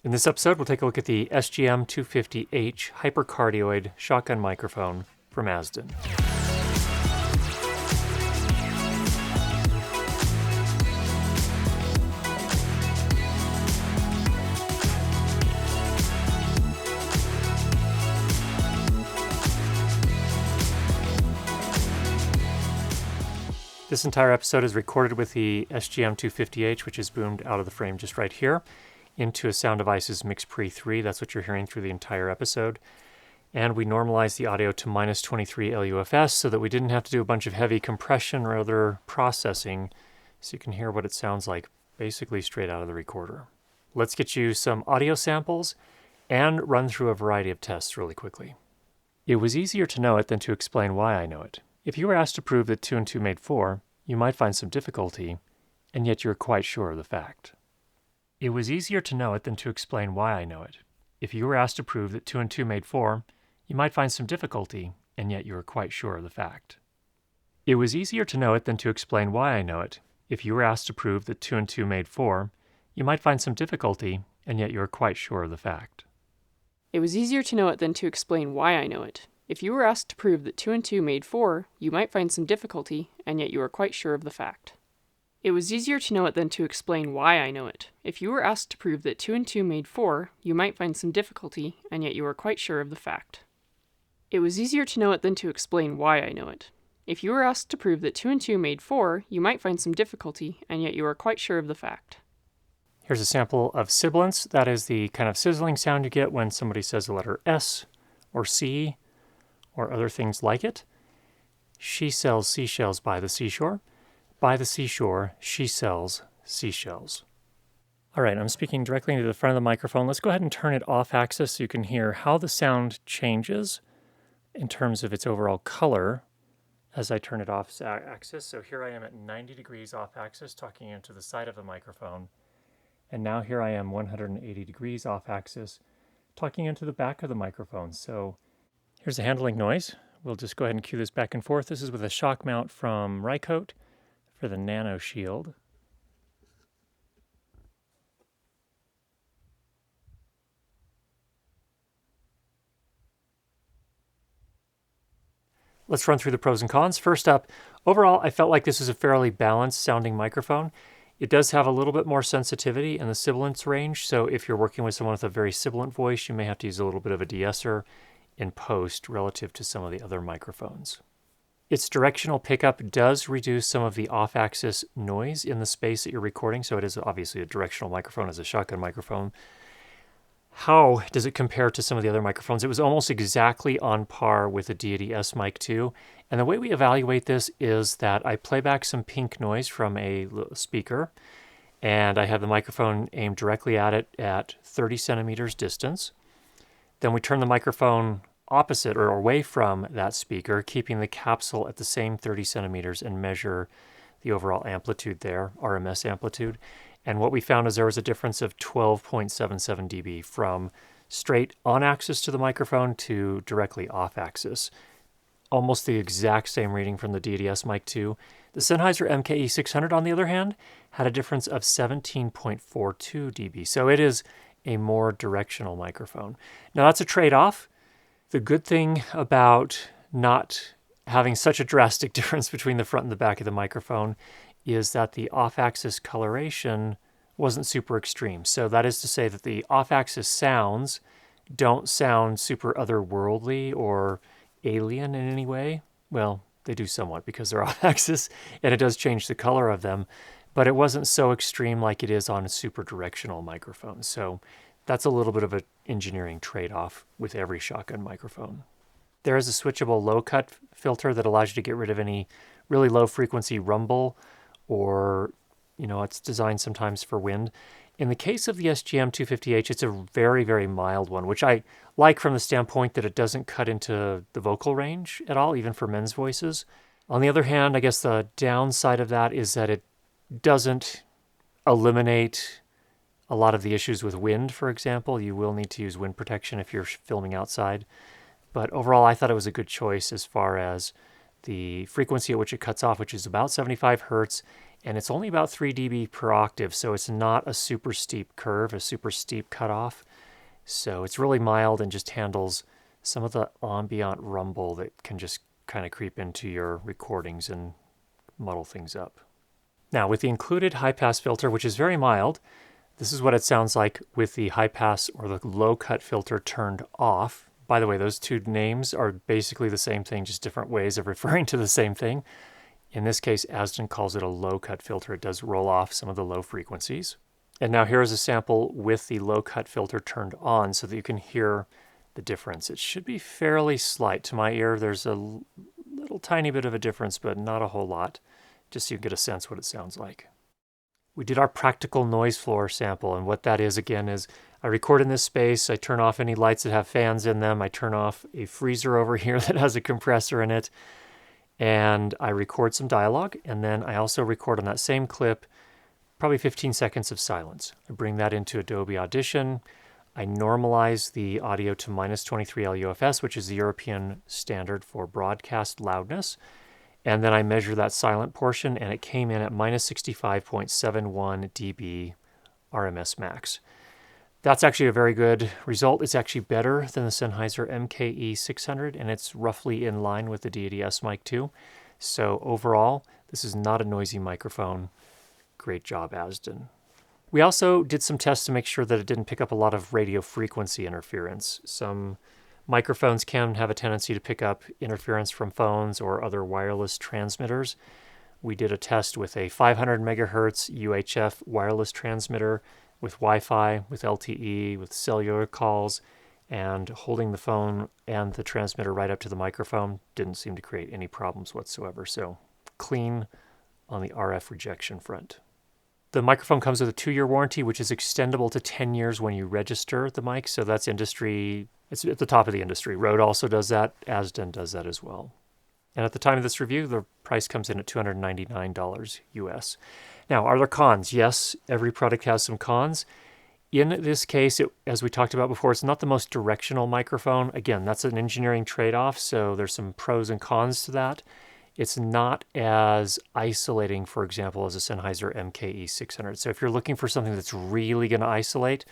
In this episode, we'll take a look at the SGM-250H Hypercardioid shotgun microphone from Azden. This entire episode is recorded with the SGM-250H, which is boomed out of the frame just right here, into a Sound Devices Mix Pre 3. That's what you're hearing through the entire episode. And we normalized the audio to minus 23 LUFS so that we didn't have to do a bunch of heavy compression or other processing, so you can hear what it sounds like basically straight out of the recorder. Let's get you some audio samples and run through a variety of tests really quickly. It was easier to know it than to explain why I know it. If you were asked to prove that 2 and 2 made 4, you might find some difficulty, and yet you're quite sure of the fact. It was easier to know it than to explain why I know it. If you were asked to prove that 2 and 2 made 4, you might find some difficulty, and yet you are quite sure of the fact. It was easier to know it than to explain why I know it. If you were asked to prove that 2 and 2 made 4, you might find some difficulty, and yet you are quite sure of the fact. It was easier to know it than to explain why I know it. If you were asked to prove that 2 and 2 made 4, you might find some difficulty, and yet you are quite sure of the fact. It was easier to know it than to explain why I know it. If you were asked to prove that 2 and 2 made 4, you might find some difficulty, and yet you are quite sure of the fact. It was easier to know it than to explain why I know it. If you were asked to prove that 2 and 2 made 4, you might find some difficulty, and yet you are quite sure of the fact. Here's a sample of sibilance. That is the kind of sizzling sound you get when somebody says the letter S or C or other things like it. She sells seashells by the seashore. By the seashore, she sells seashells. All right, I'm speaking directly into the front of the microphone. Let's go ahead and turn it off axis so you can hear how the sound changes in terms of its overall color as I turn it off axis. So here I am at 90 degrees off axis talking into the side of the microphone. And now here I am 180 degrees off axis talking into the back of the microphone. So here's a handling noise. We'll just go ahead and cue this back and forth. This is with a shock mount from Rycote for the Nano Shield. Let's run through the pros and cons. First up, overall, I felt like this is a fairly balanced sounding microphone. It does have a little bit more sensitivity in the sibilance range, so if you're working with someone with a very sibilant voice, you may have to use a little bit of a de-esser in post relative to some of the other microphones. Its directional pickup does reduce some of the off-axis noise in the space that you're recording, so it is obviously a directional microphone as a shotgun microphone. How does it compare to some of the other microphones? It was almost exactly on par with the DEITY S Mic 2, and the way we evaluate this is that I play back some pink noise from a speaker, and I have the microphone aimed directly at it at 30 centimeters distance. Then we turn the microphone opposite or away from that speaker, keeping the capsule at the same 30 centimeters and measure the overall amplitude there, RMS amplitude. And what we found is there was a difference of 12.77 dB from straight on axis to the microphone to directly off axis. Almost the exact same reading from the DEITY S Mic 2. The Sennheiser MKE600, on the other hand, had a difference of 17.42 dB. So it is a more directional microphone. Now that's a trade-off. The good thing about not having such a drastic difference between the front and the back of the microphone is that the off-axis coloration wasn't super extreme. So that is to say that the off-axis sounds don't sound super otherworldly or alien in any way. Well, they do somewhat because they're off-axis, and it does change the color of them, but it wasn't so extreme like it is on a super directional microphone. So that's a little bit of an engineering trade-off with every shotgun microphone. There is a switchable low-cut filter that allows you to get rid of any really low-frequency rumble, or, it's designed sometimes for wind. In the case of the SGM-250H, it's a very, very mild one, which I like from the standpoint that it doesn't cut into the vocal range at all, even for men's voices. On the other hand, I guess the downside of that is that it doesn't eliminate a lot of the issues with wind, for example. You will need to use wind protection if you're filming outside. But overall, I thought it was a good choice as far as the frequency at which it cuts off, which is about 75 hertz, and it's only about 3 dB per octave, so it's not a super steep curve, a super steep cutoff. So it's really mild and just handles some of the ambient rumble that can just kind of creep into your recordings and muddle things up. Now, with the included high-pass filter, which is very mild, this is what it sounds like with the high-pass or the low-cut filter turned off. By the way, those two names are basically the same thing, just different ways of referring to the same thing. In this case, Azden calls it a low-cut filter. It does roll off some of the low frequencies. And now here's a sample with the low-cut filter turned on so that you can hear the difference. It should be fairly slight. To my ear, there's a little tiny bit of a difference, but not a whole lot, just so you get a sense what it sounds like. We did our practical noise floor sample, and what that is, again, is I record in this space, I turn off any lights that have fans in them, I turn off a freezer over here that has a compressor in it, and I record some dialogue, and then I also record on that same clip probably 15 seconds of silence. I bring that into Adobe Audition. I normalize the audio to -23 LUFS, which is the European standard for broadcast loudness. And then I measure that silent portion, and it came in at -65.71 dB RMS max. That's actually a very good result. It's actually better than the Sennheiser MKE600, and it's roughly in line with the DEITY S-Mic2. So overall, this is not a noisy microphone. Great job, Azden. We also did some tests to make sure that it didn't pick up a lot of radio frequency interference. Some microphones can have a tendency to pick up interference from phones or other wireless transmitters. We did a test with a 500 megahertz UHF wireless transmitter with Wi-Fi, with LTE, with cellular calls, and holding the phone and the transmitter right up to the microphone didn't seem to create any problems whatsoever. So clean on the RF rejection front. The microphone comes with a 2-year warranty, which is extendable to 10 years when you register the mic. So that's industry, it's at the top of the industry. Rode also does that. Azden does that as well. And at the time of this review, the price comes in at $299 US. Now, are there cons? Yes, every product has some cons. In this case, as we talked about before, it's not the most directional microphone. Again, that's an engineering trade-off, so there's some pros and cons to that. It's not as isolating, for example, as a Sennheiser MKE600. So if you're looking for something that's really going to isolate,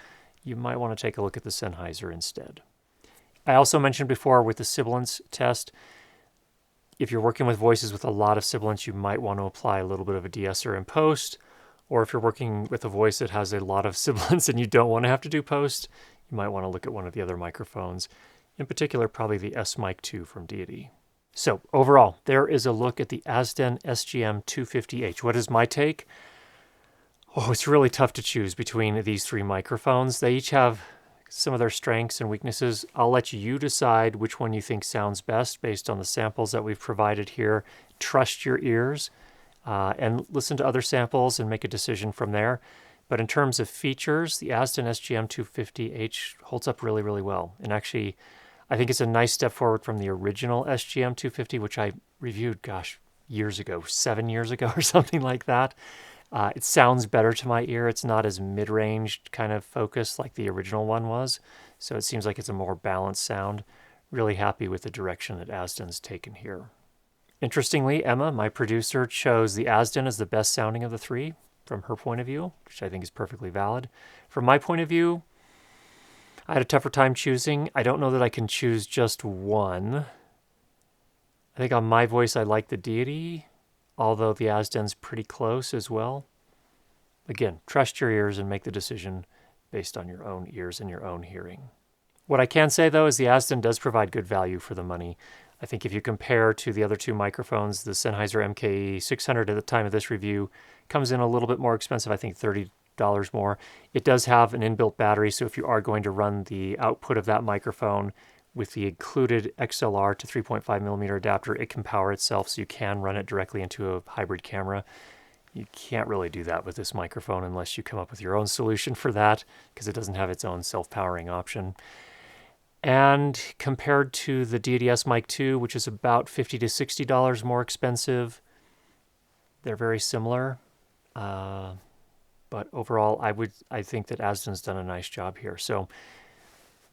you might want to take a look at the Sennheiser instead. I also mentioned before with the sibilance test, if you're working with voices with a lot of sibilance, you might want to apply a little bit of a de-esser in post. Or if you're working with a voice that has a lot of sibilance and you don't want to have to do post, you might want to look at one of the other microphones. In particular, probably the S-Mic2 from DEITY. So overall, there is a look at the Azden SGM-250H. What is my take? Oh, it's really tough to choose between these three microphones. They each have some of their strengths and weaknesses. I'll let you decide which one you think sounds best based on the samples that we've provided here. Trust your ears and listen to other samples and make a decision from there. But in terms of features, the Azden SGM-250H holds up really, really well. And actually, I think it's a nice step forward from the original SGM-250, which I reviewed, years ago, 7 years ago or something like that. It sounds better to my ear. It's not as mid-range kind of focus like the original one was. So it seems like it's a more balanced sound. Really happy with the direction that Azden's taken here. Interestingly, Emma, my producer, chose the Azden as the best sounding of the three from her point of view, which I think is perfectly valid. From my point of view, I had a tougher time choosing. I don't know that I can choose just one. I think on my voice, I like the DEITY, although the Azden's pretty close as well. Again, trust your ears and make the decision based on your own ears and your own hearing. What I can say, though, is the Azden does provide good value for the money. I think if you compare to the other two microphones, the Sennheiser MKE600 at the time of this review comes in a little bit more expensive, I think $30 more. It does have an inbuilt battery, so if you are going to run the output of that microphone with the included XLR to 3.5 millimeter adapter, it can power itself, so you can run it directly into a hybrid camera. You can't really do that with this microphone unless you come up with your own solution for that, because it doesn't have its own self-powering option. And compared to the DEITY S-Mic2, which is about $50 to $60 more expensive, they're very similar. But overall, I think that Azden's done a nice job here. So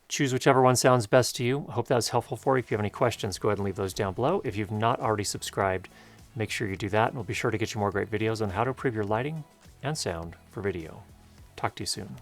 choose whichever one sounds best to you. I hope that was helpful for you. If you have any questions, go ahead and leave those down below. If you've not already subscribed, Make sure you do that, and we'll be sure to get you more great videos on how to improve your lighting and sound for video. Talk to you soon.